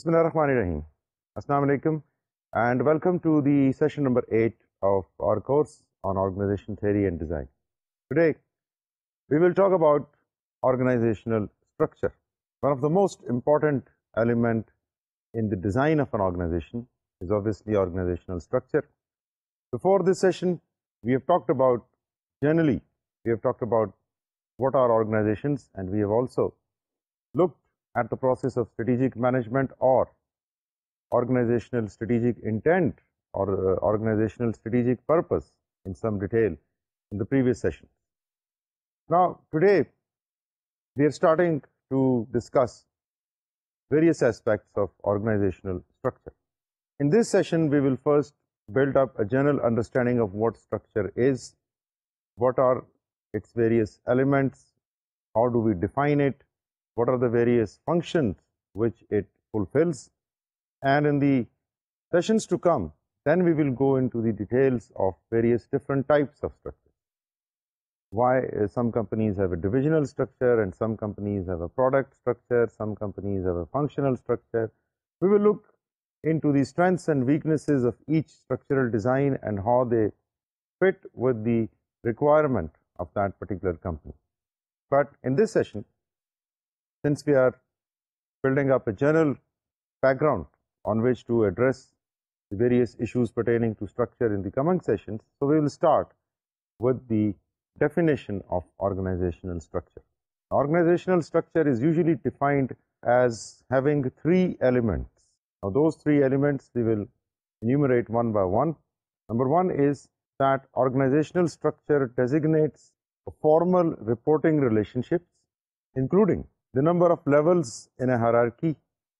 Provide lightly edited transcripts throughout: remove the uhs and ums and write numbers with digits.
Bismillahirrahmanirrahim. Assalamu alaikum and welcome to the session number 8 of our course on organization theory and design. Today we will talk about organizational structure. One of the most important element in the design of an organization is obviously organizational structure. Before this session we have talked about what are organizations, and we have also looked at the process of strategic management or organizational strategic intent or organizational strategic purpose in some detail in the previous session. Now today we are starting to discuss various aspects of organizational structure. In this session we will first build up a general understanding of what structure is, what are its various elements, how do we define it, what are the various functions which it fulfills, and in the sessions to come then we will go into the details of various different types of structure. Why some companies have a divisional structure and some companies have a product structure, some companies have a functional structure. We will look into the strengths and weaknesses of each structural design and how they fit with the requirement of that particular company. But in this session, since we are building up a general background on which to address the various issues pertaining to structure in the coming sessions, so we will start with the definition of organizational structure. Organizational structure is usually defined as having three elements. Now those three elements we will enumerate one by one. Number one is that organizational structure designates formal reporting relationships, including the number of levels in a hierarchy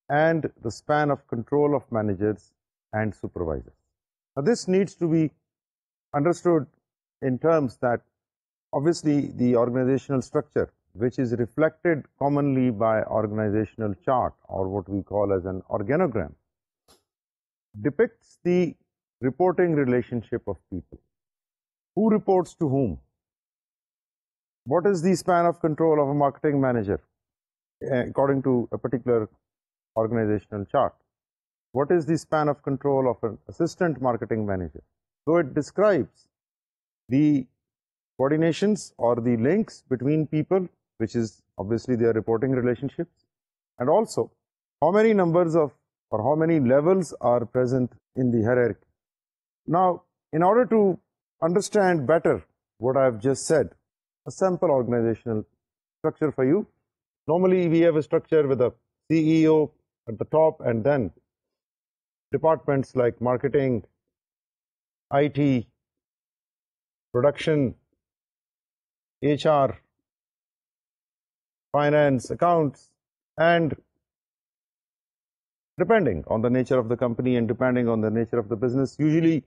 and the span of control of managers and supervisors. Now this needs to be understood in terms that obviously the organizational structure, which is reflected commonly by organizational chart or what we call as an organogram, depicts the reporting relationship of people. Who reports to whom? What is the span of control of a marketing manager according to a particular organizational chart? What is the span of control of an assistant marketing manager? So it describes the coordinations or the links between people, which is obviously their reporting relationships, and also how many numbers of or how many levels are present in the hierarchy. Now, in order to understand better what I have just said, a sample organizational structure for you. Normally we have a structure with a CEO at the top and then departments like marketing, IT, production, HR, finance, accounts, and depending on the nature of the company and depending on the nature of the business, usually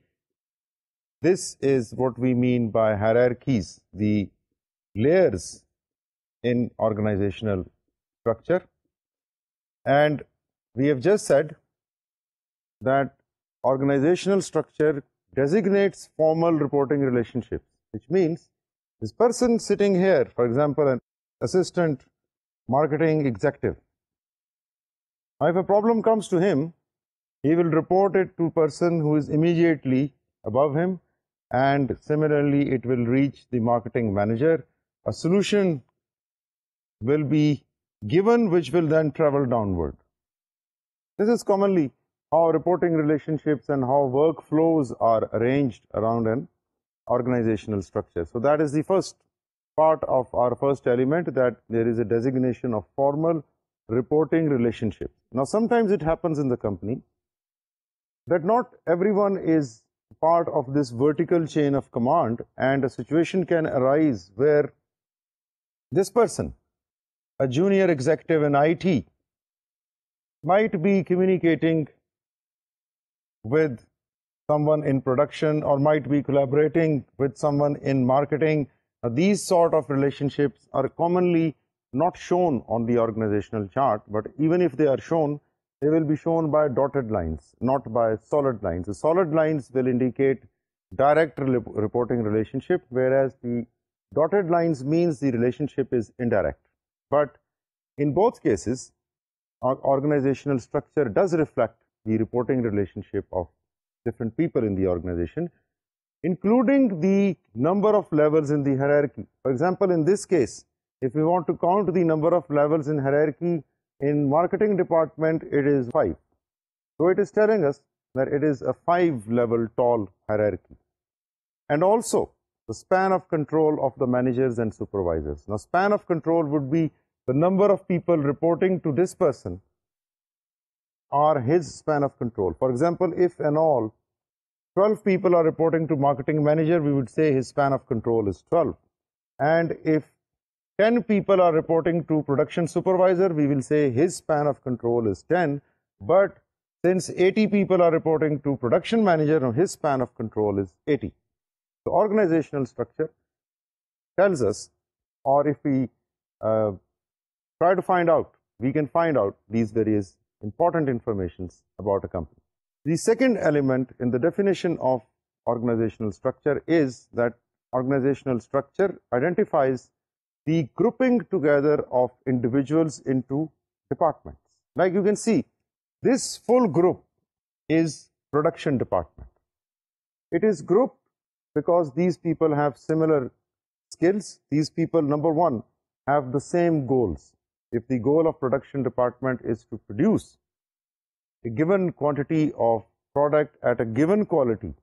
this is what we mean by hierarchies, the layers in organizational structure. And we have just said that organizational structure designates formal reporting relationships, which means this person sitting here, for example, an assistant marketing executive, now if a problem comes to him, he will report it to a person who is immediately above him, and similarly it will reach the marketing manager. A solution will be given which will then travel downward. This is commonly how reporting relationships and how workflows are arranged around an organizational structure. So that is the first part of our first element, that there is a designation of formal reporting relationships. Now sometimes it happens in the company that not everyone is part of this vertical chain of command, and a situation can arise where this person, a junior executive in IT, might be communicating with someone in production or might be collaborating with someone in marketing. Now, these sort of relationships are commonly not shown on the organizational chart, but even if they are shown, they will be shown by dotted lines, not by solid lines. The solid lines will indicate direct reporting relationship, whereas the dotted lines means the relationship is indirect. But in both cases, organizational structure does reflect the reporting relationship of different people in the organization, including the number of levels in the hierarchy. For example, in this case, if we want to count the number of levels in hierarchy in marketing department, it is 5. So it is telling us that it is a 5-level tall hierarchy. And also the span of control of the managers and supervisors. Now, span of control would be the number of people reporting to this person or his span of control. For example, if and all 12 people are reporting to marketing manager, we would say his span of control is 12. And if 10 people are reporting to production supervisor, we will say his span of control is 10. But since 80 people are reporting to production manager, his span of control is 80. So organizational structure tells us, or if we try to find out, we can find out these various important informations about a company. The second element in the definition of organizational structure is that organizational structure identifies the grouping together of individuals into departments. Like you can see, this full group is production department. It is grouped because these people have similar skills. These people, number one, have the same goals. If the goal of production department is to produce a given quantity of product at a given quality,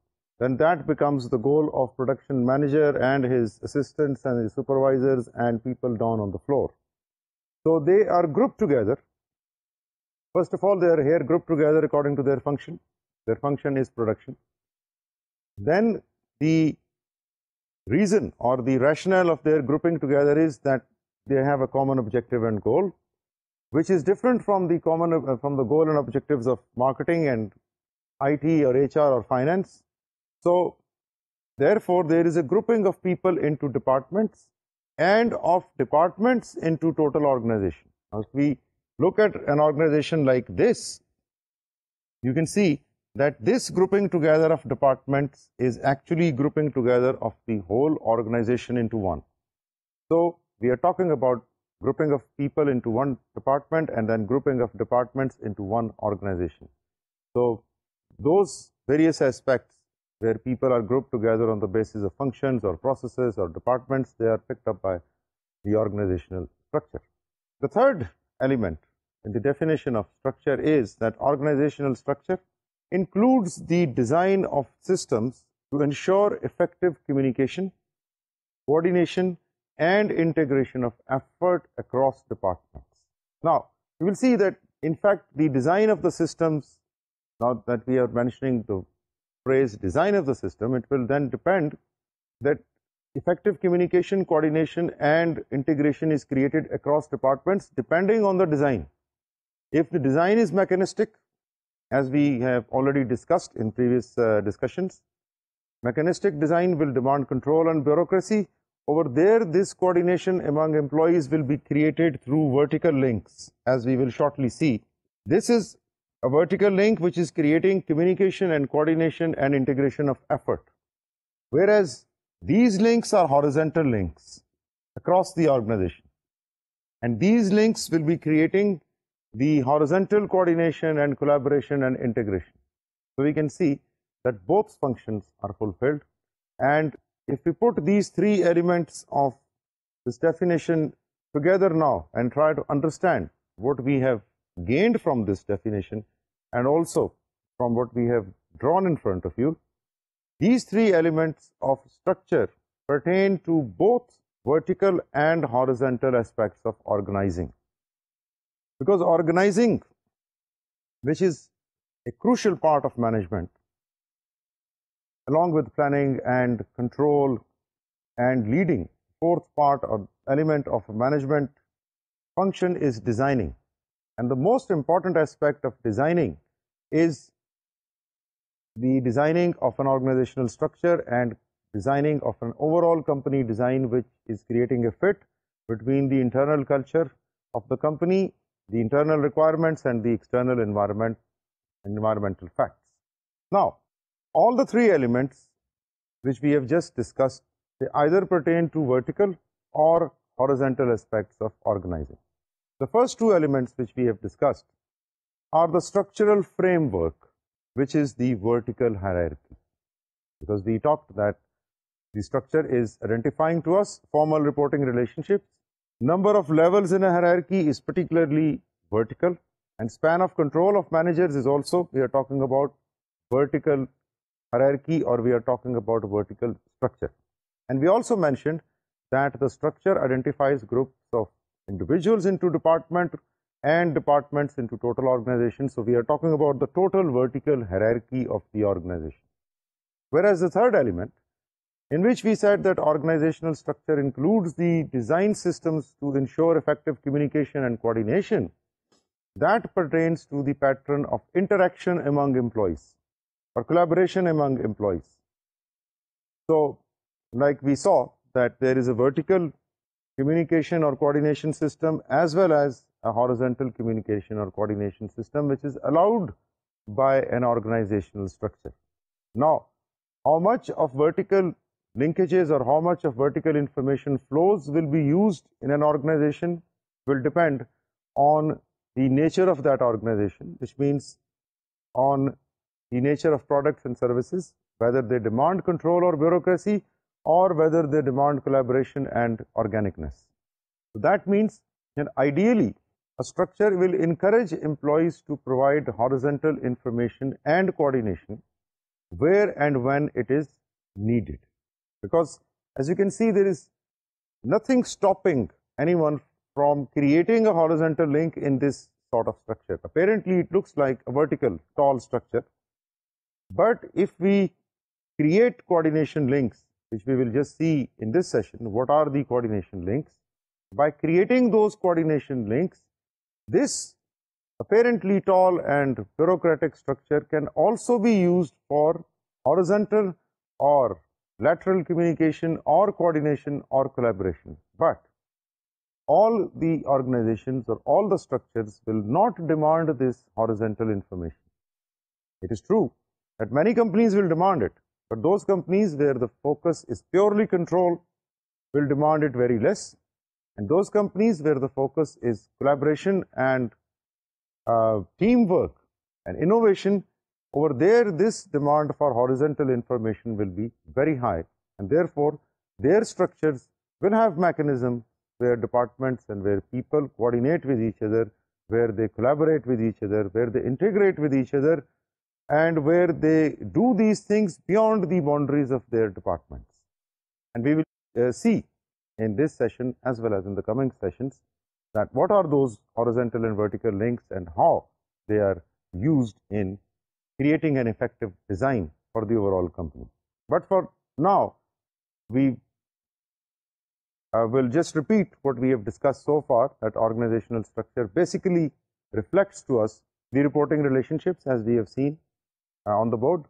then that becomes the goal of production manager and his assistants and his supervisors and people down on the floor. So they are grouped together. First of all, they are here grouped together according to their function. Their function is production. Then the reason or the rationale of their grouping together is that they have a common objective and goal, which is different from the goal and objectives of marketing and IT or HR or finance. So therefore, there is a grouping of people into departments and of departments into total organization. Now, if we look at an organization like this, you can see that this grouping together of departments is actually grouping together of the whole organization into one. So we are talking about grouping of people into one department and then grouping of departments into one organization. So those various aspects where people are grouped together on the basis of functions or processes or departments, they are picked up by the organizational structure. The third element in the definition of structure is that organizational structure includes the design of systems to ensure effective communication, coordination, and integration of effort across departments. Now, you will see that, in fact, the design of the systems, now that we are mentioning the phrase design of the system, it will then depend that effective communication, coordination, and integration is created across departments depending on the design. If the design is mechanistic, as we have already discussed in previous discussions, mechanistic design will demand control and bureaucracy. Over there, this coordination among employees will be created through vertical links, as we will shortly see. This is a vertical link which is creating communication and coordination and integration of effort, whereas these links are horizontal links across the organization, and these links will be creating the horizontal coordination and collaboration and integration. So we can see that both functions are fulfilled, and if we put these three elements of this definition together now and try to understand what we have gained from this definition and also from what we have drawn in front of you, these three elements of structure pertain to both vertical and horizontal aspects of organizing. Because organizing, which is a crucial part of management, along with planning and control and leading, fourth part or element of management function is designing. And the most important aspect of designing is the designing of an organizational structure and designing of an overall company design, which is creating a fit between the internal culture of the company, the internal requirements, and the external environmental facts. Now, all the three elements which we have just discussed, they either pertain to vertical or horizontal aspects of organizing. The first two elements which we have discussed are the structural framework, which is the vertical hierarchy, because we talked that the structure is identifying to us formal reporting relationships. Number of levels in a hierarchy is particularly vertical, and span of control of managers is also, we are talking about vertical hierarchy, or we are talking about vertical structure. And we also mentioned that the structure identifies groups of individuals into department and departments into total organization. So we are talking about the total vertical hierarchy of the organization. Whereas the third element, in which we said that organizational structure includes the design systems to ensure effective communication and coordination, that pertains to the pattern of interaction among employees or collaboration among employees. So, like we saw that there is a vertical communication or coordination system as well as a horizontal communication or coordination system which is allowed by an organizational structure. Now, how much of vertical linkages or how much of vertical information flows will be used in an organization will depend on the nature of that organization, which means on the nature of products and services, whether they demand control or bureaucracy, or whether they demand collaboration and organicness. So that means that ideally a structure will encourage employees to provide horizontal information and coordination where and when it is needed. Because as you can see, there is nothing stopping anyone from creating a horizontal link in this sort of structure. Apparently, it looks like a vertical, tall structure. But if we create coordination links, which we will just see in this session, what are the coordination links? By creating those coordination links, this apparently tall and bureaucratic structure can also be used for horizontal or lateral communication or coordination or collaboration. But all the organizations or all the structures will not demand this horizontal information. It is true that many companies will demand it, but those companies where the focus is purely control will demand it very less, and those companies where the focus is collaboration and teamwork and innovation, over there this demand for horizontal information will be very high, and therefore their structures will have mechanisms where departments and where people coordinate with each other, where they collaborate with each other, where they integrate with each other, and where they do these things beyond the boundaries of their departments. And we will see in this session as well as in the coming sessions that what are those horizontal and vertical links and how they are used in creating an effective design for the overall company. But for now, we will just repeat what we have discussed so far, that organizational structure basically reflects to us the reporting relationships as we have seen on the board.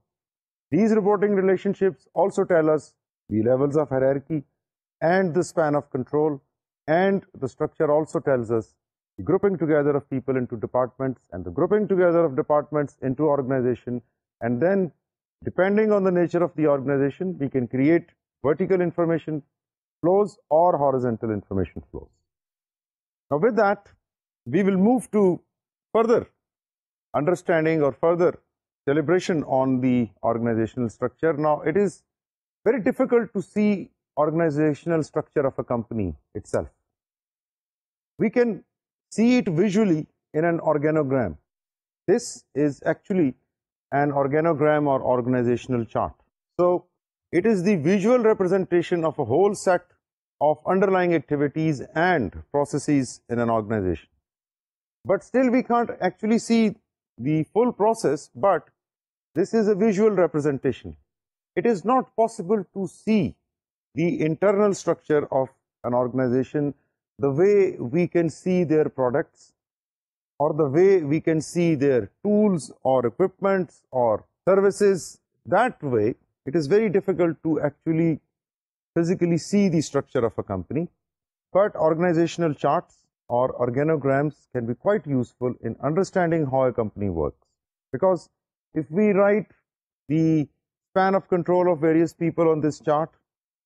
These reporting relationships also tell us the levels of hierarchy and the span of control, and the structure also tells us the grouping together of people into departments and the grouping together of departments into organization, and then depending on the nature of the organization we can create vertical information flows or horizontal information flows. Now with that, we will move to further understanding or further deliberation on the organizational structure. Now it is very difficult to see organizational structure of a company itself. We can see it visually in an organogram. This is actually an organogram or organizational chart. So it is the visual representation of a whole set of underlying activities and processes in an organization. But still we can't actually see the full process, but this is a visual representation. It is not possible to see the internal structure of an organization the way we can see their products or the way we can see their tools or equipments or services. That way, it is very difficult to actually physically see the structure of a company. But organizational charts or organograms can be quite useful in understanding how a company works. Because if we write the span of control of various people on this chart,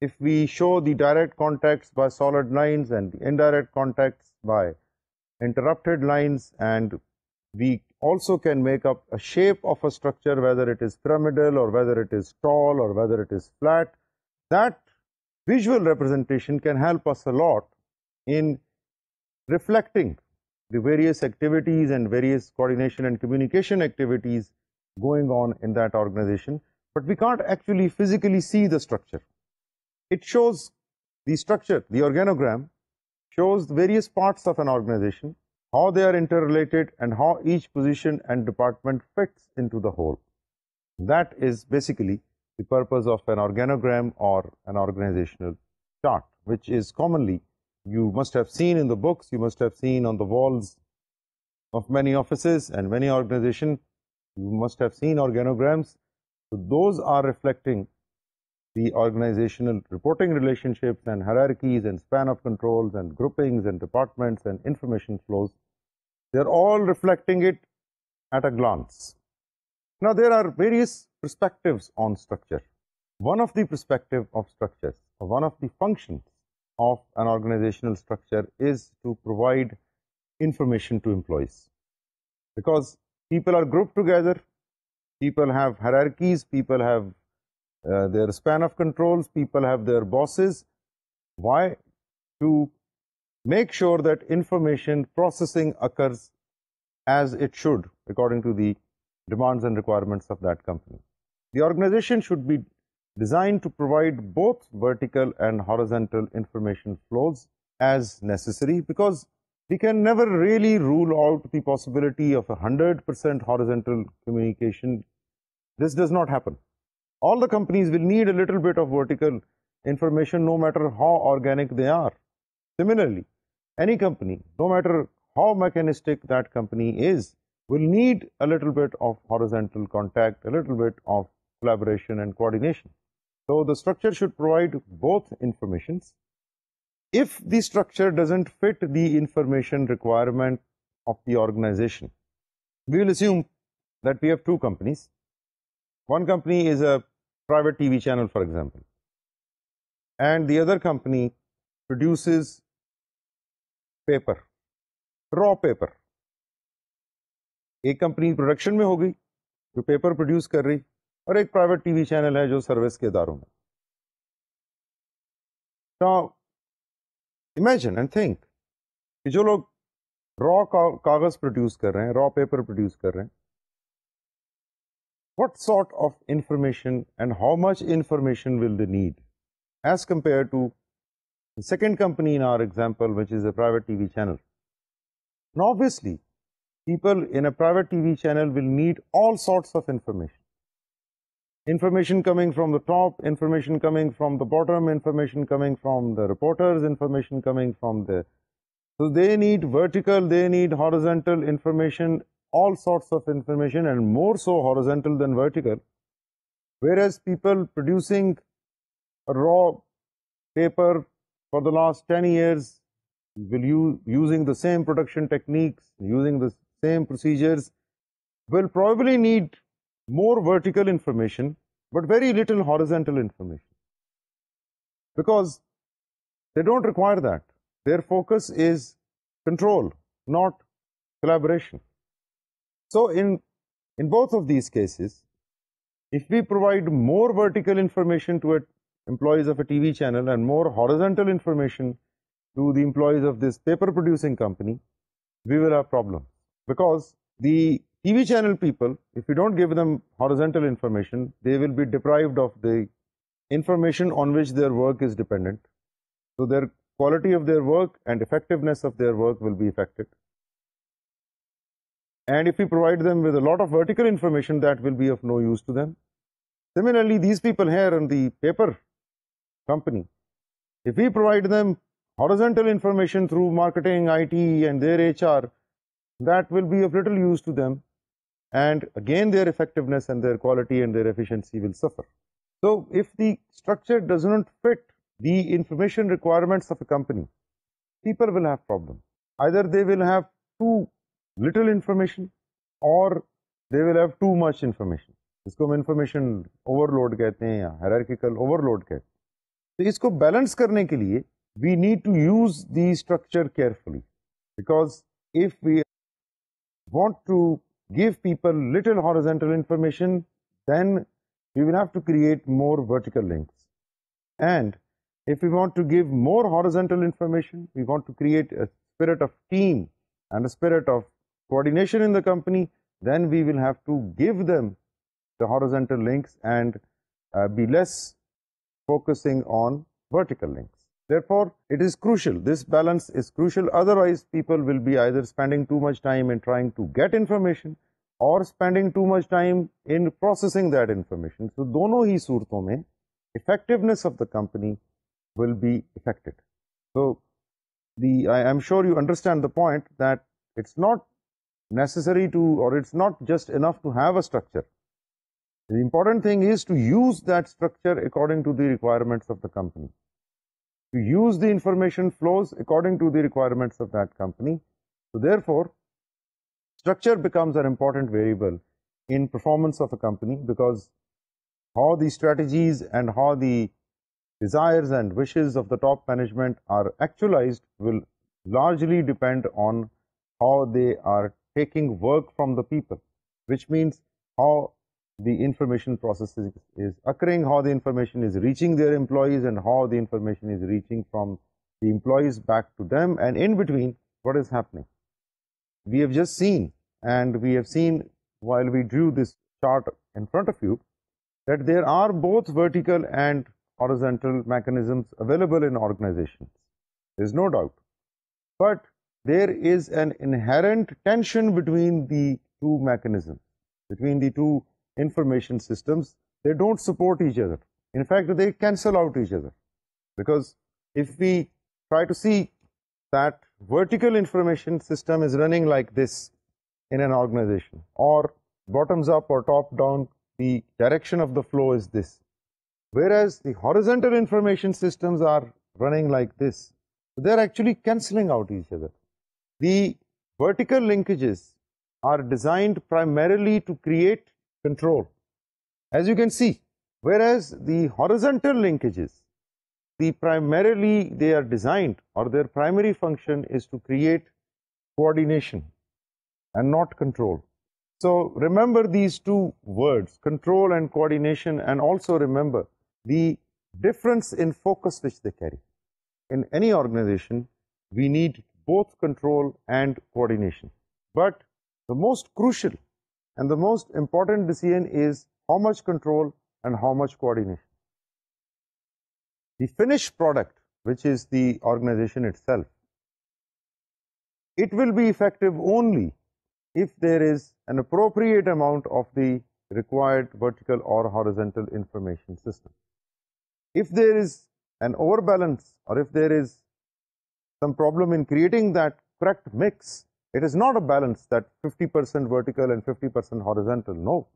if we show the direct contacts by solid lines and the indirect contacts by interrupted lines, and we also can make up a shape of a structure, whether it is pyramidal or whether it is tall or whether it is flat. That visual representation can help us a lot in reflecting the various activities and various coordination and communication activities going on in that organization, but we can't actually physically see the structure. It shows the structure, the organogram shows the various parts of an organization, how they are interrelated and how each position and department fits into the whole. That is basically the purpose of an organogram or an organizational chart, which is commonly, you must have seen in the books, you must have seen on the walls of many offices and many organizations, you must have seen organograms. So those are reflecting the organizational reporting relationships and hierarchies and span of controls and groupings and departments and information flows. They're all reflecting it at a glance. Now there are various perspectives on structure. One of the perspective of structures, or one of the functions of an organizational structure is to provide information to employees. Because people are grouped together, people have hierarchies, people have their span of controls, people have their bosses. Why? To make sure that information processing occurs as it should according to the demands and requirements of that company. The organization should be designed to provide both vertical and horizontal information flows as necessary, because we can never really rule out the possibility of 100% horizontal communication. This does not happen. All the companies will need a little bit of vertical information no matter how organic they are. Similarly, any company, no matter how mechanistic that company is, will need a little bit of horizontal contact, a little bit of collaboration and coordination. So the structure should provide both informations. If the structure doesn't fit the information requirement of the organization, we will assume that we have two companies. One company is a private TV channel, for example, and the other company produces paper, raw paper. एक company production में हो गई जो paper produce कर रही, और एक private TV channel है जो सर्विस के इदारों में. Now, imagine and think कि जो लोग रॉ कागज प्रोड्यूस कर रहे हैं, रॉ पेपर प्रोड्यूस कर रहे हैं, what sort of information and how much information will they need as compared to the second company in our example, which is a private TV channel. Now obviously, people in a private TV channel will need all sorts of information. Information coming from the top, information coming from the bottom, information coming from the reporters, information coming from the... So they need vertical, they need horizontal information, all sorts of information, and more so horizontal than vertical. Whereas people producing a raw paper for the last 10 years, using the same production techniques, using the same procedures, will probably need more vertical information, but very little horizontal information. Because they don't require that. Their focus is control, not collaboration. So in both of these cases, if we provide more vertical information to employees of a TV channel and more horizontal information to the employees of this paper producing company, we will have problems. Because the TV channel people, if we don't give them horizontal information, they will be deprived of the information on which their work is dependent. So their quality of their work and effectiveness of their work will be affected. And if we provide them with a lot of vertical information, that will be of no use to them. Similarly, these people here in the paper company, if we provide them horizontal information through marketing, IT and their HR, that will be of little use to them, and again their effectiveness and their quality and their efficiency will suffer. So if the structure does not fit the information requirements of a company, people will have problems. Either they will have too little information or they will have too much information. इसको हम information overload कहते हैं या hierarchical overload कहते हैं. तो इसको balance करने के लिए we need to use the structure carefully, because if we want to give people little horizontal information, then we will have to create more vertical links. And if we want to give more horizontal information, we want to create a spirit of team and a spirit of coordination in the company, then we will have to give them the horizontal links and be less focusing on vertical links. Therefore, it is crucial. This balance is crucial. Otherwise, people will be either spending too much time in trying to get information or spending too much time in processing that information. So, dono hi surton mein effectiveness of the company will be affected. So, I am sure you understand the point that it's not necessary to, or it's not just enough to have a structure. The important thing is to use that structure according to the requirements of the company, to use the information flows according to the requirements of that company. So therefore, structure becomes an important variable in performance of a company, because how the strategies and how the desires and wishes of the top management are actualized will largely depend on how they are taking work from the people, which means how the information process is occurring, how the information is reaching their employees, and how the information is reaching from the employees back to them, and in between what is happening. We have just seen, and we have seen while we drew this chart in front of you, that there are both vertical and horizontal mechanisms available in organizations. There is no doubt. But there is an inherent tension between the two mechanisms, between the two information systems. They don't support each other. In fact, they cancel out each other. Because if we try to see that vertical information system is running like this in an organization, or bottoms up or top down, the direction of the flow is this, whereas the horizontal information systems are running like this, they're actually cancelling out each other. The vertical linkages are designed primarily to create control, as you can see, whereas the horizontal linkages, they are designed, or their primary function is to create coordination and not control. So remember these two words, control and coordination, and also remember the difference in focus which they carry. In any organization, we need both control and coordination. But the most crucial and the most important decision is how much control and how much coordination. The finished product, which is the organization itself, it will be effective only if there is an appropriate amount of the required vertical or horizontal information system. If there is an overbalance, or if there is some problem in creating that correct mix, it is not a balance that 50% vertical and 50% horizontal. No.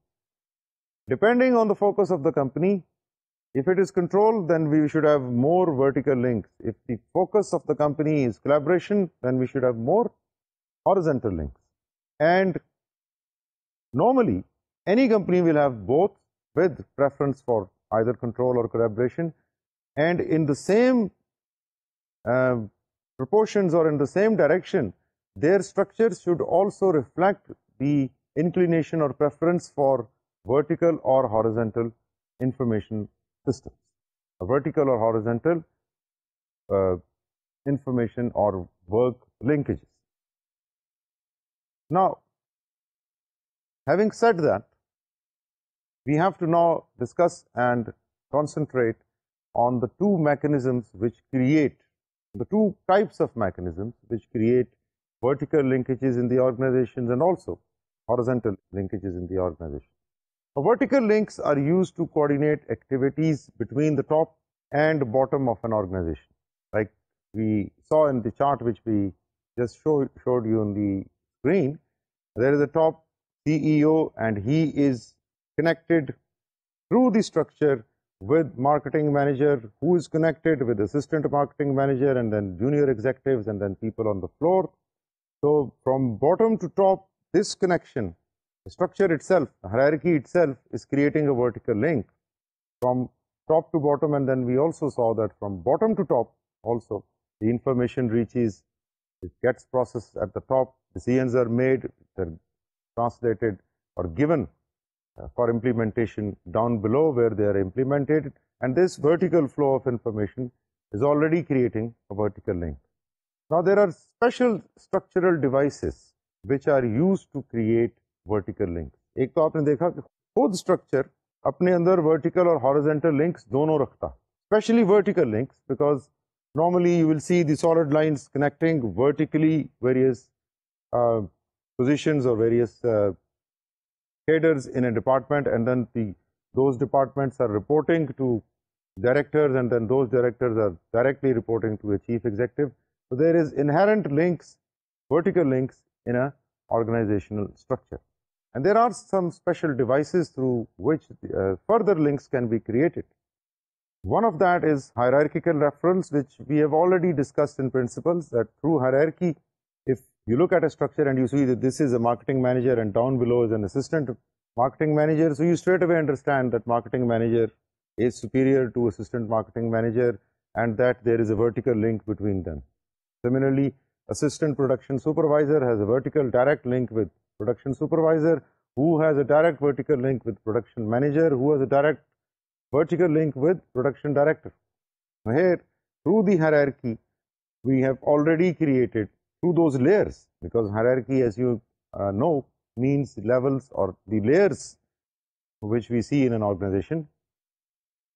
Depending on the focus of the company, if it is control, then we should have more vertical links. If the focus of the company is collaboration, then we should have more horizontal links. And normally, any company will have both, with preference for either control or collaboration, and in the same proportions or in the same direction, their structures should also reflect the inclination or preference for vertical or horizontal information systems, a vertical or horizontal information or work linkages. Now, having said that, we have to now discuss and concentrate on the two mechanisms which create, the two types of mechanisms which create vertical linkages in the organizations and also horizontal linkages in the organization. Vertical links are used to coordinate activities between the top and bottom of an organization. Like we saw in the chart which we just showed you on the screen, there is a top CEO and he is connected through the structure with marketing manager, who is connected with assistant marketing manager, and then junior executives, and then people on the floor. So from bottom to top, this connection, the structure itself, the hierarchy itself, is creating a vertical link from top to bottom. And then we also saw that from bottom to top also the information reaches it gets processed at the top, decisions are made, they're translated or given for implementation down below where they are implemented, and this vertical flow of information is already creating a vertical link. Now there are special structural devices which are used to create vertical links. एक तो आपने देखा कि खुद structure अपने अंदर vertical और horizontal links दोनों रखता, especially vertical links, because normally you will see the solid lines connecting vertically various positions or various headers in a department, and then those departments are reporting to directors, and then those directors are directly reporting to a chief executive. So there is inherent links, vertical links in a organizational structure. And there are some special devices through which further links can be created. One of that is hierarchical reference, which we have already discussed in principles, that through hierarchy, if you look at a structure and you see that this is a marketing manager and down below is an assistant marketing manager, so you straight away understand that marketing manager is superior to assistant marketing manager and that there is a vertical link between them. Similarly, assistant production supervisor has a vertical direct link with production supervisor, who has a direct vertical link with production manager, who has a direct vertical link with production director. Now here, through the hierarchy, we have already created through those layers, because hierarchy, as you know, means levels or the layers which we see in an organization.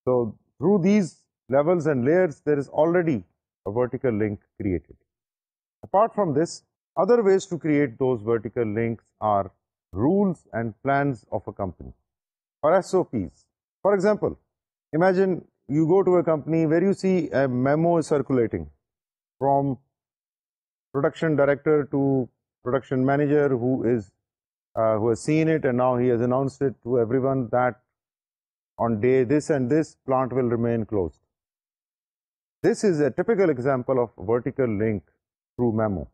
So through these levels and layers, there is already a vertical link created. Apart from this, other ways to create those vertical links are rules and plans of a company or SOPs. For example, imagine you go to a company where you see a memo is circulating from production director to production manager who has seen it, and now he has announced it to everyone that on day this and this plant will remain closed. This is a typical example of vertical link through memo,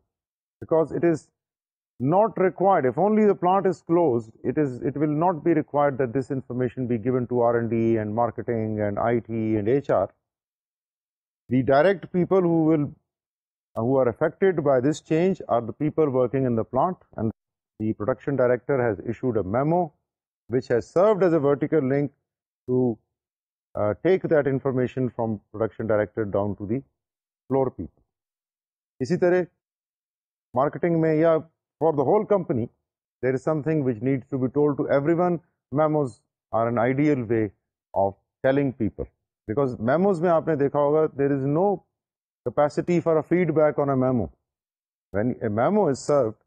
because it is not required. If only the plant is closed, it will not be required that this information be given to R&D and marketing and IT and HR. The direct people who are affected by this change are the people working in the plant, and the production director has issued a memo which has served as a vertical link to take that information from production director down to the floor people. इसी तरह marketing में या for the whole company, there is something which needs to be told to everyone. Memos are an ideal way of telling people, because memos में आपने देखा होगा, there is no capacity for a feedback on a memo. When a memo is served,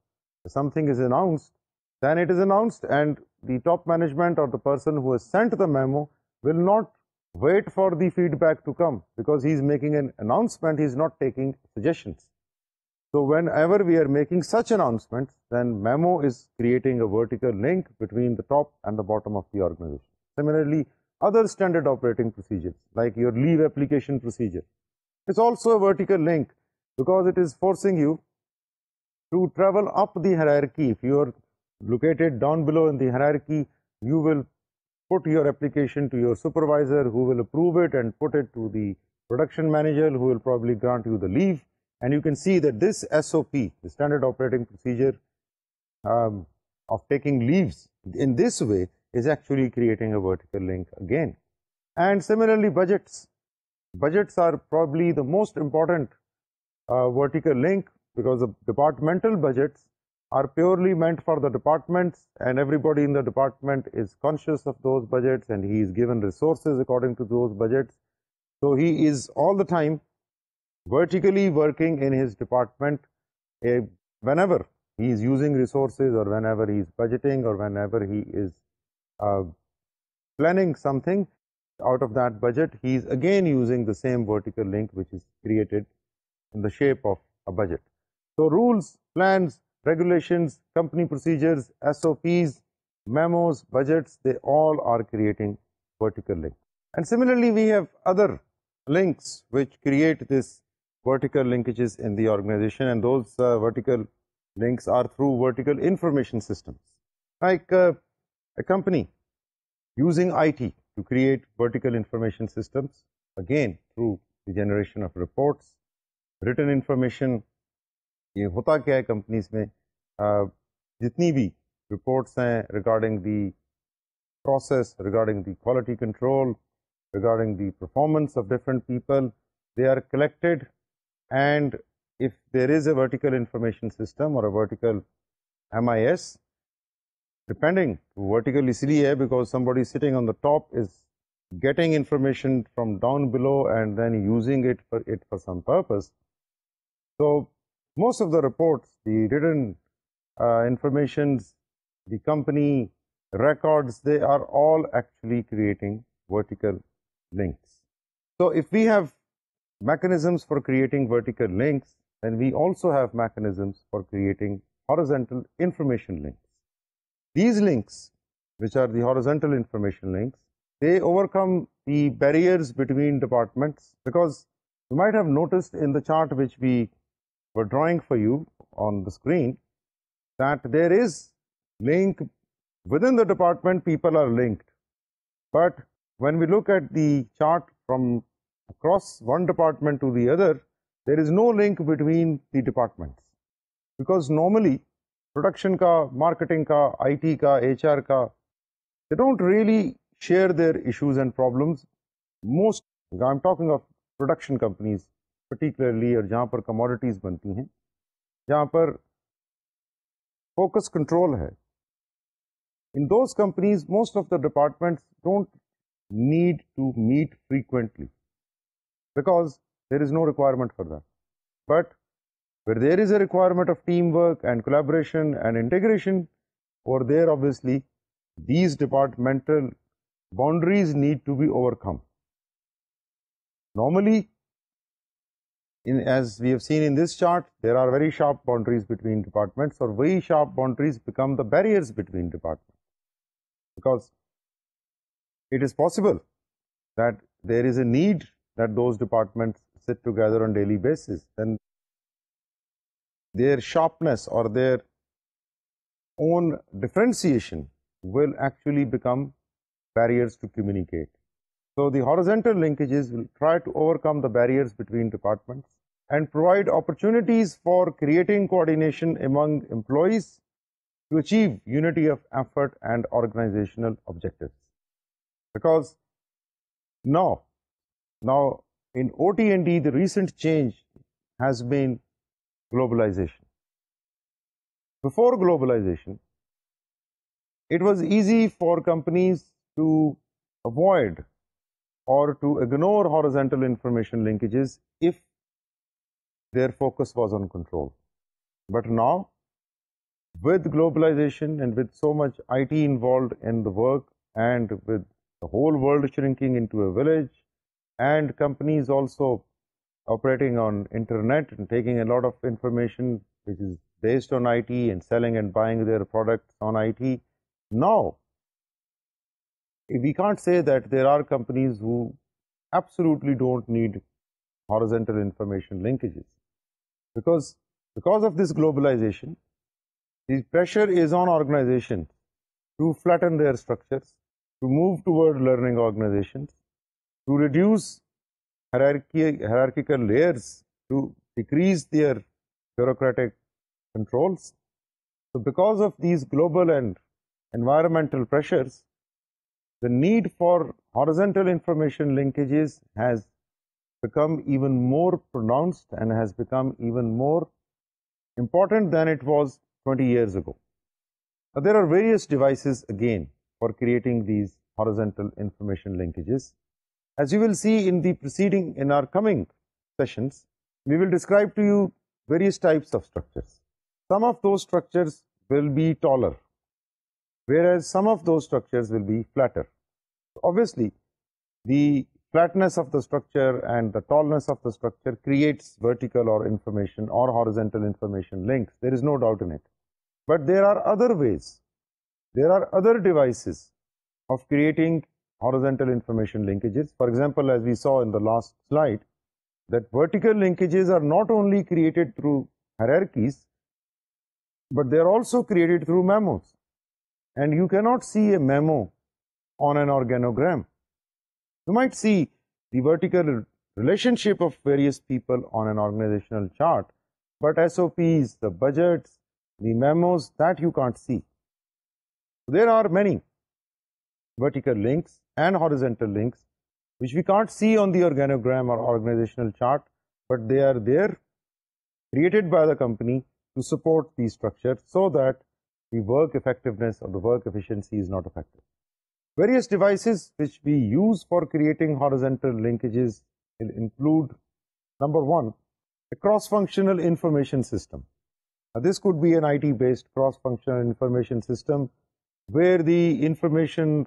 something is announced, then it is announced, and the top management or the person who has sent the memo will not wait for the feedback to come, because he is making an announcement, he is not taking suggestions. So whenever we are making such announcements, then memo is creating a vertical link between the top and the bottom of the organization. Similarly, other standard operating procedures like your leave application procedure, it's also a vertical link, because it is forcing you to travel up the hierarchy. If you are located down below in the hierarchy, you will put your application to your supervisor, who will approve it and put it to the production manager, who will probably grant you the leave. And you can see that this SOP, the standard operating procedure of taking leaves in this way, is actually creating a vertical link again. And similarly, budgets. Budgets are probably the most important vertical link, because the departmental budgets are purely meant for the departments, and everybody in the department is conscious of those budgets, and he is given resources according to those budgets. So he is all the time vertically working in his department. Whenever he is using resources, or whenever he is budgeting, or whenever he is planning something out of that budget, he is again using the same vertical link which is created in the shape of a budget. So rules, plans, regulations, company procedures, SOPs, memos, budgets, they all are creating vertical links. And similarly, we have other links which create this vertical linkages in the organization, and those vertical links are through vertical information systems. Like a company using IT to create vertical information systems, again through the generation of reports, written information, ये होता क्या है companies में, जितनी भी reports हैं regarding the process, regarding the quality control, regarding the performance of different people, they are collected, and if there is a vertical information system or a vertical MIS, depending, vertical इसलिए है because somebody sitting on the top is getting information from down below and then using it for some purpose. So most of the reports, the written informations, the company records, they are all actually creating vertical links. So if we have mechanisms for creating vertical links, then we also have mechanisms for creating horizontal information links. These links, which are the horizontal information links, they overcome the barriers between departments, because you might have noticed in the chart which we were drawing for you on the screen that there is link within the department, people are linked. But when we look at the chart from across one department to the other, there is no link between the departments, because normally production ka, marketing ka, IT ka, HR ka, they don't really share their issues and problems. Most, I'm talking of production companies particularly, और जहाँ पर commodities बनती हैं, जहाँ पर focus control है, in those companies most of the departments don't need to meet frequently because there is no requirement for that. But where there is a requirement of teamwork and collaboration and integration, over there obviously these departmental boundaries need to be overcome. Normally, as we have seen in this chart, there are very sharp boundaries between departments, or very sharp boundaries become the barriers between departments, because it is possible that there is a need that those departments sit together on daily basis, then their sharpness or their own differentiation will actually become barriers to communicate. So the horizontal linkages will try to overcome the barriers between departments and provide opportunities for creating coordination among employees to achieve unity of effort and organizational objectives. Because now in OT&D, the recent change has been globalization. Before globalization, it was easy for companies to avoid or to ignore horizontal information linkages if their focus was on control. But now, with globalization and with so much IT involved in the work, and with the whole world shrinking into a village, and companies also operating on internet and taking a lot of information which is based on IT and selling and buying their products on IT, now we can't say that there are companies who absolutely don't need horizontal information linkages, because of this globalization, the pressure is on organizations to flatten their structures, to move toward learning organizations, to reduce hierarchical layers, to decrease their bureaucratic controls. So because of these global and environmental pressures, the need for horizontal information linkages has become even more pronounced and has become even more important than it was 20 years ago. Now, there are various devices again for creating these horizontal information linkages. As you will see in our coming sessions, we will describe to you various types of structures. Some of those structures will be taller, whereas some of those structures will be flatter. Obviously, the flatness of the structure and the tallness of the structure creates vertical or information or horizontal information links. There is no doubt in it. But there are other ways, there are other devices of creating horizontal information linkages. For example, as we saw in the last slide, that vertical linkages are not only created through hierarchies, but they are also created through memos. And you cannot see a memo on an organogram. You might see the vertical relationship of various people on an organizational chart, but SOPs, the budgets, the memos, that you can't see. There are many vertical links and horizontal links which we can't see on the organogram or organizational chart, but they are there, created by the company to support the structure so that the work effectiveness or the work efficiency is not affected. Various devices which we use for creating horizontal linkages will include, number one, a cross-functional information system. Now, this could be an IT-based cross-functional information system where the information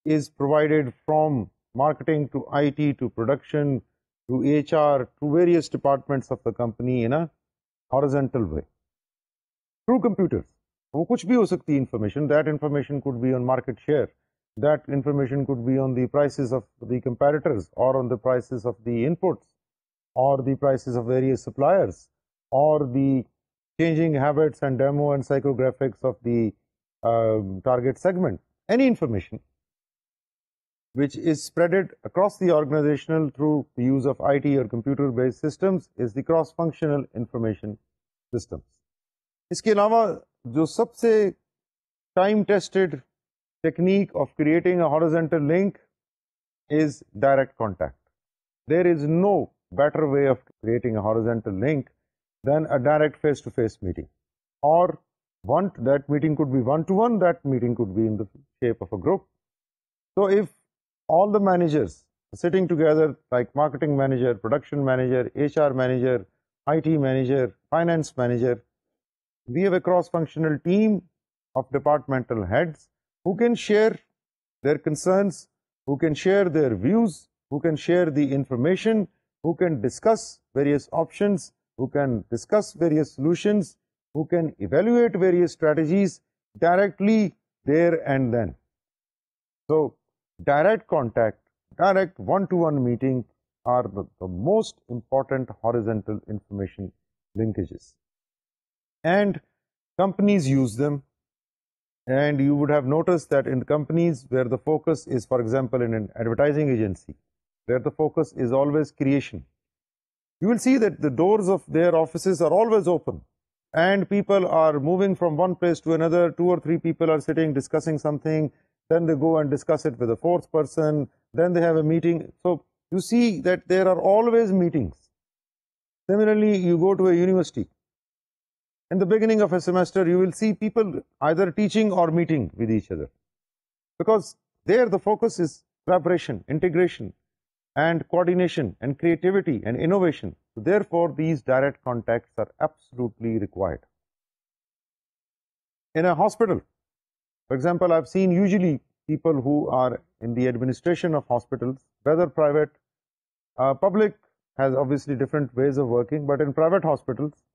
is provided from marketing to IT to production to HR to various departments of the company in a horizontal way. Through computers, वो कुछ भी हो सकती information. That information could be on market share. That information could be on the prices of the comparators or on the prices of the inputs or the prices of various suppliers or the changing habits and demo and psychographics of the target segment. Any information which is spreaded across the organizational through the use of IT or computer-based systems is the cross-functional information systems. इसके अलावा जो सबसे time-tested technique of creating a horizontal link is direct contact. There is no better way of creating a horizontal link than a direct face-to-face meeting. Or that meeting could be one-to-one, that meeting could be in the shape of a group. So if all the managers sitting together like marketing manager, production manager, HR manager, IT manager, finance manager, we have a cross-functional team of departmental heads who can share their concerns, who can share their views, who can share the information, who can discuss various options, who can discuss various solutions, who can evaluate various strategies directly there and then. So, direct contact, direct one-to-one meeting are the most important horizontal information linkages. And companies use them. And you would have noticed that in companies where the focus is, for example, in an advertising agency, where the focus is always creation, you will see that the doors of their offices are always open and people are moving from one place to another. 2 or 3 people are sitting discussing something, then they go and discuss it with a 4th person, then they have a meeting. So you see that there are always meetings. Similarly, you go to a university. In the beginning of a semester, you will see people either teaching or meeting with each other, because there the focus is collaboration, integration, and coordination, and creativity, and innovation. So therefore, these direct contacts are absolutely required. In a hospital, for example, I've seen usually people who are in the administration of hospitals, whether private, public has obviously different ways of working, but in private hospitals,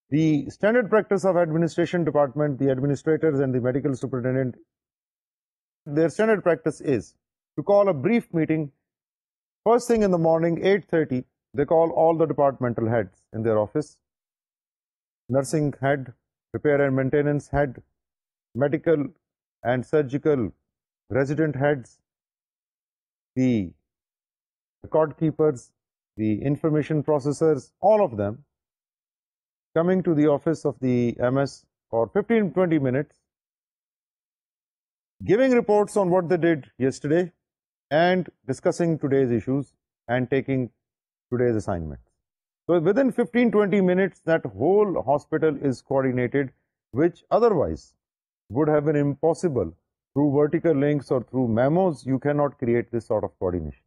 the standard practice of administration department, the administrators and the medical superintendent, their standard practice is to call a brief meeting first thing in the morning, 8:30. They call all the departmental heads in their office, nursing head, repair and maintenance head, medical and surgical resident heads, the record keepers, the information processors, all of them coming to the office of the MS for 15-20 minutes, giving reports on what they did yesterday and discussing today's issues and taking today's assignments. So within 15-20 minutes, that whole hospital is coordinated, which otherwise would have been impossible. Through vertical links or through memos, you cannot create this sort of coordination.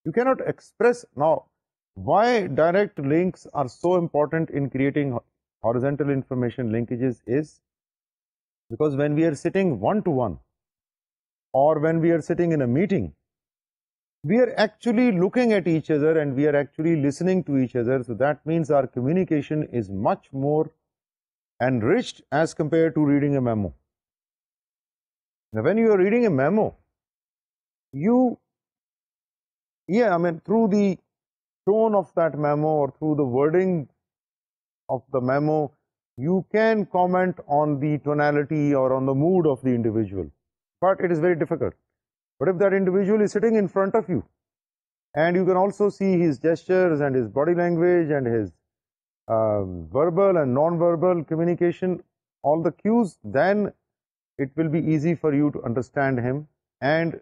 You cannot express. Now, why direct links are so important in creating horizontal information linkages is because when we are sitting one-to-one or when we are sitting in a meeting, we are actually looking at each other and we are actually listening to each other. So that means our communication is much more enriched as compared to reading a memo. Now, when you are reading a memo, through the tone of that memo or through the wording of the memo, you can comment on the tonality or on the mood of the individual, but it is very difficult. But if that individual is sitting in front of you and you can also see his gestures and his body language and his verbal and non-verbal communication, all the cues, then it will be easy for you to understand him, and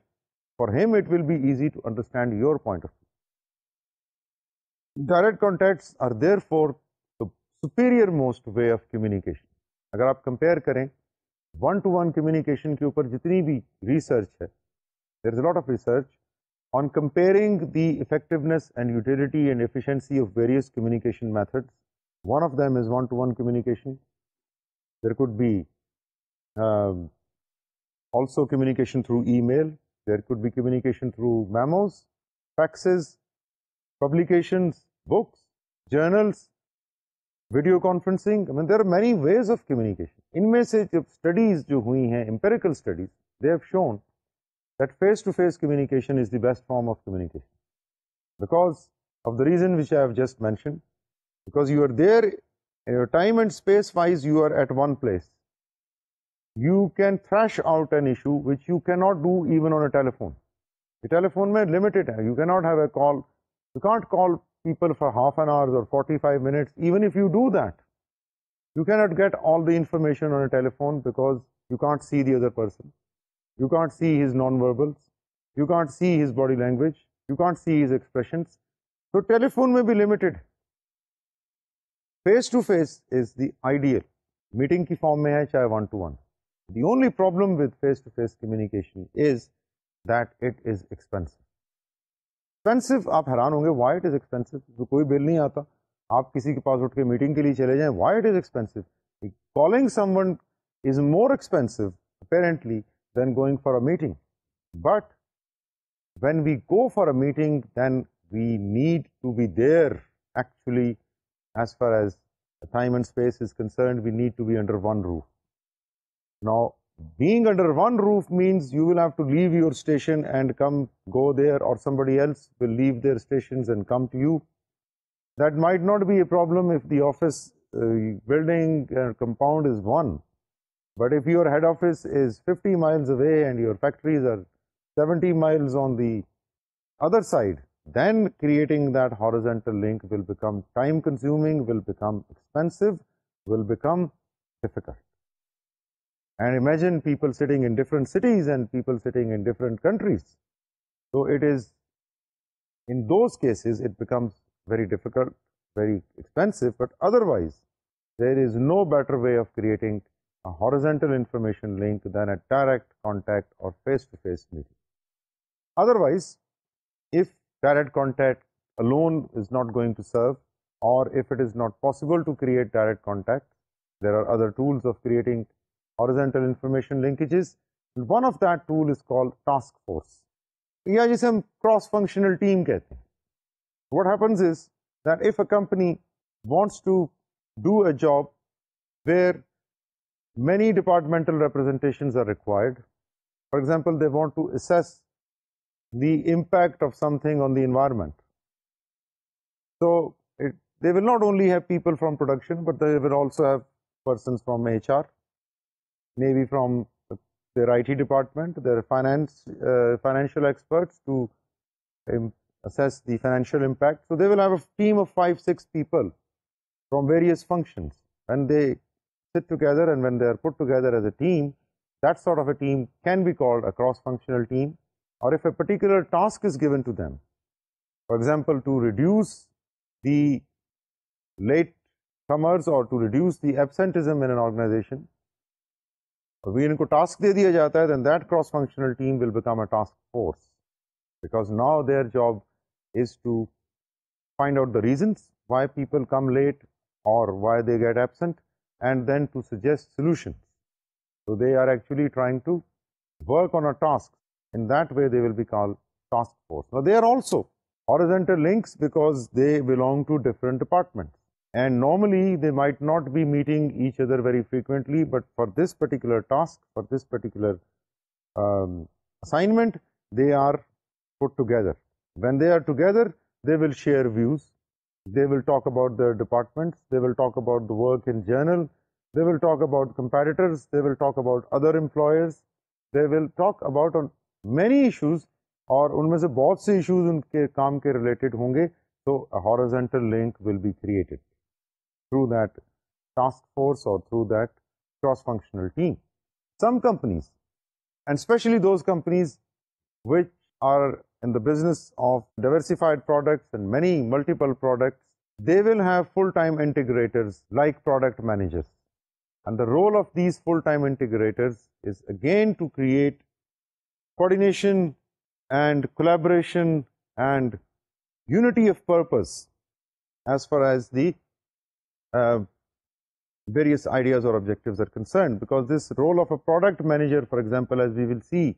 for him it will be easy to understand your point of view. Direct contacts are therefore the superior most way of communication. अगर आप compare करें one-to-one communication के ऊपर जितनी भी research है, there is a lot of research on comparing the effectiveness and utility and efficiency of various communication methods. One of them is one-to-one communication. There could be also communication through email. There could be communication through memos, faxes, publications, books, journals, video conferencing. I mean, there are many ways of communication. इनमें से जब studies जो हुई हैं, empirical studies, they have shown that face-to-face communication is the best form of communication because of the reason which I have just mentioned. Because you are there, time and space wise, you are at one place. You can thrash out an issue which you cannot do even on a telephone. The telephone may limited hai. You cannot have a call. You can't call people for half an hour or 45 minutes. Even if you do that, you cannot get all the information on a telephone because you can't see the other person. You can't see his non-verbals. You can't see his body language. You can't see his expressions. So telephone may be limited. Face-to-face is the ideal. Meeting की form में है चाहे one-to-one. The only problem with face-to-face communication is that it is expensive. Expensive, आप हैरान होंगे, why it is expensive? तो कोई bill नहीं आता, आप किसी के पास उठ के मीटिंग के लिए चले जाएं, why it is expensive? Calling someone is more expensive apparently than going for a meeting. But when we go for a meeting, then we need to be there actually. As far as time and space is concerned, we need to be under one roof. Now, being under one roof means you will have to leave your station and go there, or somebody else will leave their stations and come to you. That might not be a problem if the office building compound is one. But if your head office is 50 miles away and your factories are 70 miles on the other side, then creating that horizontal link will become time consuming, will become expensive, will become difficult. And imagine people sitting in different cities and people sitting in different countries. So it is, in those cases, it becomes very difficult, very expensive, but otherwise, there is no better way of creating a horizontal information link than a direct contact or face-to-face meeting. Otherwise, if direct contact alone is not going to serve, or if it is not possible to create direct contact, there are other tools of creating horizontal information linkages. And one of that tool is called task force. या जिसे हम cross-functional team कहते हैं. What happens is that if a company wants to do a job where many departmental representations are required, for example, they want to assess the impact of something on the environment. So they will not only have people from production, but they will also have persons from HR, maybe from their IT department, their financial experts to assess the financial impact. So they will have a team of 5-6 people from various functions. When they sit together and when they are put together as a team, that sort of a team can be called a cross-functional team. Or if a particular task is given to them, for example, to reduce the latecomers or to reduce the absenteeism in an organization, अभी इनको task दे दिया जाता है, then that cross-functional team will become a task force, because now their job is to find out the reasons why people come late or why they get absent, and then to suggest solutions. So they are actually trying to work on a task. In that way, they will be called task force. Now, they are also horizontal links because they belong to different departments. And normally, they might not be meeting each other very frequently, but for this particular task, for this particular assignment, they are put together. When they are together, they will share views. They will talk about their departments. They will talk about the work in general. They will talk about competitors. They will talk about other employers. They will talk about many issues, और उनमें से बहुत से issues उनके काम के related होंगे, so a horizontal link will be created. through that task force or through that cross-functional team. Some companies, and especially those companies which are in the business of diversified products and many multiple products, they will have full-time integrators like product managers. And the role of these full-time integrators is again to create coordination and collaboration and unity of purpose as far as the various ideas or objectives are concerned, because this role of a product manager, for example, as we will see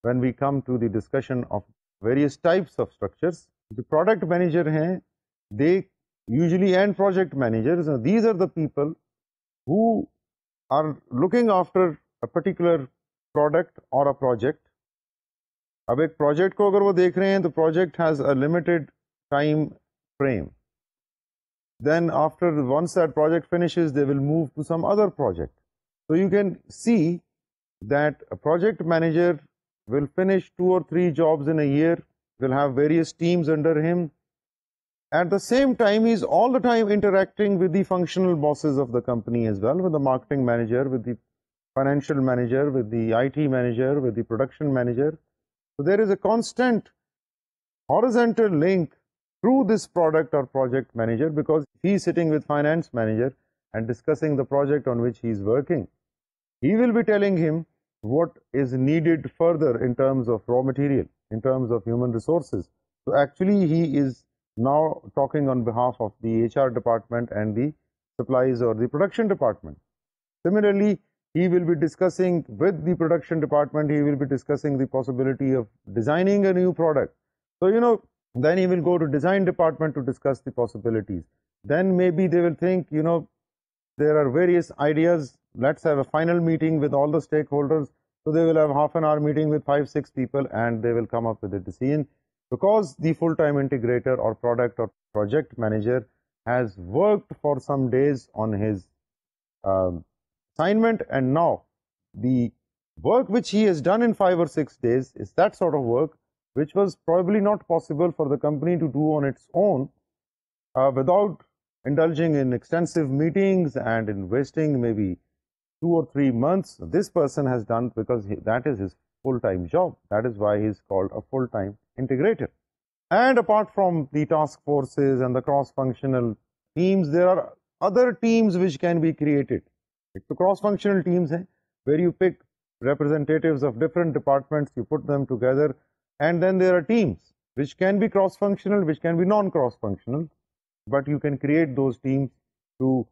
when we come to the discussion of various types of structures, the product manager hain, they usually, and project managers, these are the people who are looking after a particular product or a project. अब एक project को अगर वो देख रहे हैं तो project has a limited time frame. Then after once that project finishes, they will move to some other project. So you can see that a project manager will finish 2 or 3 jobs in a year, will have various teams under him. At the same time, he is all the time interacting with the functional bosses of the company as well, with the marketing manager, with the financial manager, with the IT manager, with the production manager. So there is a constant horizontal link through this product or project manager, because he is sitting with finance manager and discussing the project on which he is working. He will be telling him what is needed further in terms of raw material, in terms of human resources. So actually he is now talking on behalf of the HR department and the supplies or the production department. Similarly, he will be discussing with the production department, he will be discussing the possibility of designing a new product. So, then he will go to design department to discuss the possibilities. Then maybe they will think, there are various ideas, let's have a final meeting with all the stakeholders. So they will have half an hour meeting with 5-6 people and they will come up with a decision, because the full-time integrator or product or project manager has worked for some days on his assignment, and now the work which he has done in 5 or 6 days is that sort of work which was probably not possible for the company to do on its own without indulging in extensive meetings and in wasting maybe 2 or 3 months. This person has done, because that is his full-time job. That is why he is called a full-time integrator. And apart from the task forces and the cross-functional teams, there are other teams which can be created. The cross-functional teams where you pick representatives of different departments, you put them together, and then there are teams which can be cross-functional, which can be non-cross-functional, but you can create those teams to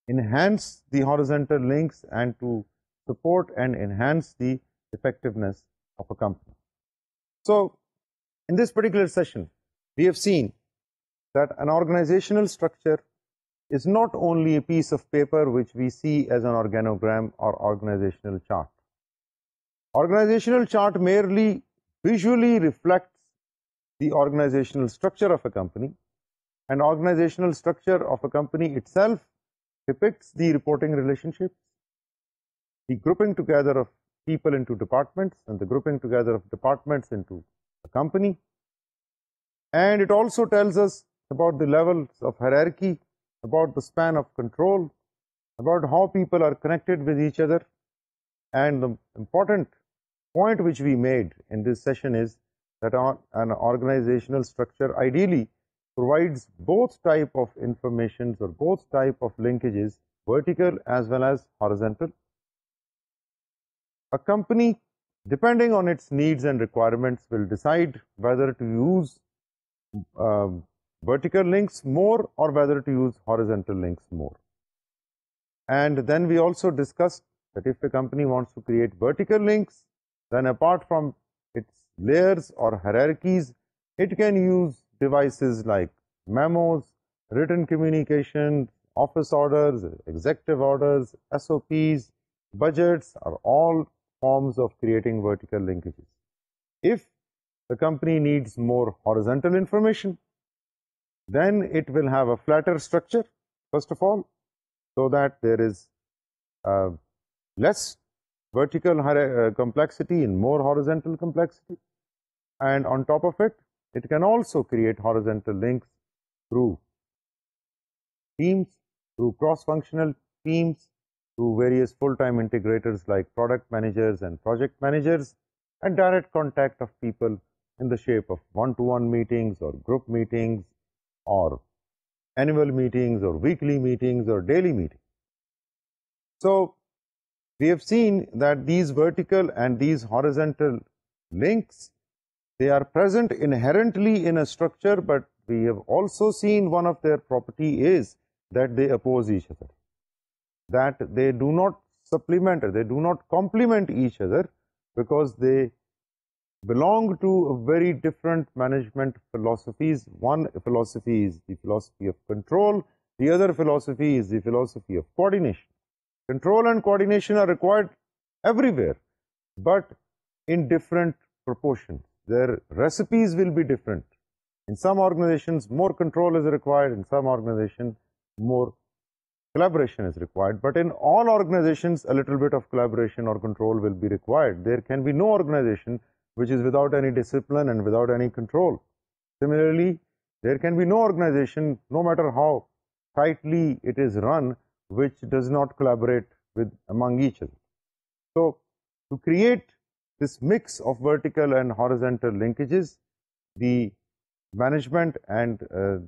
enhance the horizontal links and to support and enhance the effectiveness of a company. So, in this particular session, we have seen that an organizational structure is not only a piece of paper which we see as an organogram or organizational chart. Organizational chart merely visually reflects the organizational structure of a company, and organizational structure of a company itself depicts the reporting relationships, the grouping together of people into departments, and the grouping together of departments into a company. And it also tells us about the levels of hierarchy, about the span of control, about how people are connected with each other. And the important point which we made in this session is that an organizational structure ideally provides both type of informations or both type of linkages, vertical as well as horizontal. A company, depending on its needs and requirements, will decide whether to use vertical links more or whether to use horizontal links more. And then we also discussed that if the company wants to create vertical links, then apart from its layers or hierarchies, it can use devices like memos, written communication, office orders, executive orders, SOPs, budgets are all forms of creating vertical linkages. If the company needs more horizontal information, then it will have a flatter structure, first of all, so that there is less vertical complexity and more horizontal complexity. And on top of it, it can also create horizontal links through teams, through cross-functional teams, through various full-time integrators like product managers and project managers, and direct contact of people in the shape of one-to-one meetings or group meetings or annual meetings or weekly meetings or daily meetings. So we have seen that these vertical and these horizontal links, they are present inherently in a structure, but we have also seen one of their property is that they oppose each other, that they do not supplement or they do not complement each other, because they belong to a very different management philosophies. One philosophy is the philosophy of control, the other philosophy is the philosophy of coordination. Control and coordination are required everywhere, but in different proportions. Their recipes will be different. In some organizations, more control is required. In some organizations, more collaboration is required. But in all organizations, a little bit of collaboration or control will be required. There can be no organization which is without any discipline and without any control. Similarly, there can be no organization, no matter how tightly it is run, which does not collaborate with among each other. So, to create this mix of vertical and horizontal linkages, the management and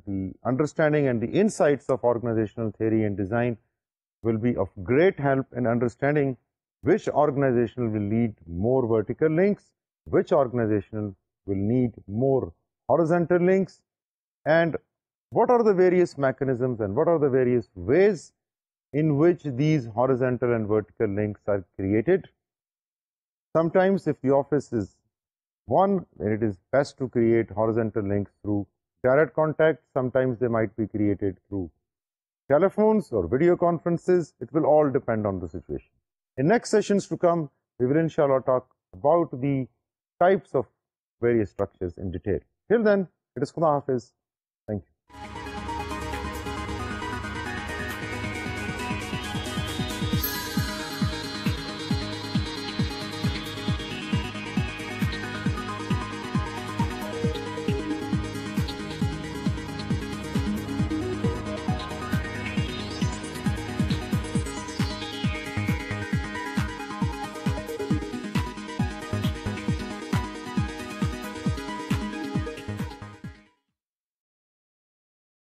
the understanding and the insights of organizational theory and design will be of great help in understanding which organization will need more vertical links, which organization will need more horizontal links, and what are the various mechanisms and what are the various ways in which these horizontal and vertical links are created. Sometimes if the office is one, then it is best to create horizontal links through direct contact. Sometimes they might be created through telephones or video conferences. It will all depend on the situation. In next sessions to come, we will inshallah talk about the types of various structures in detail. Till then, it is Khuda Hafiz.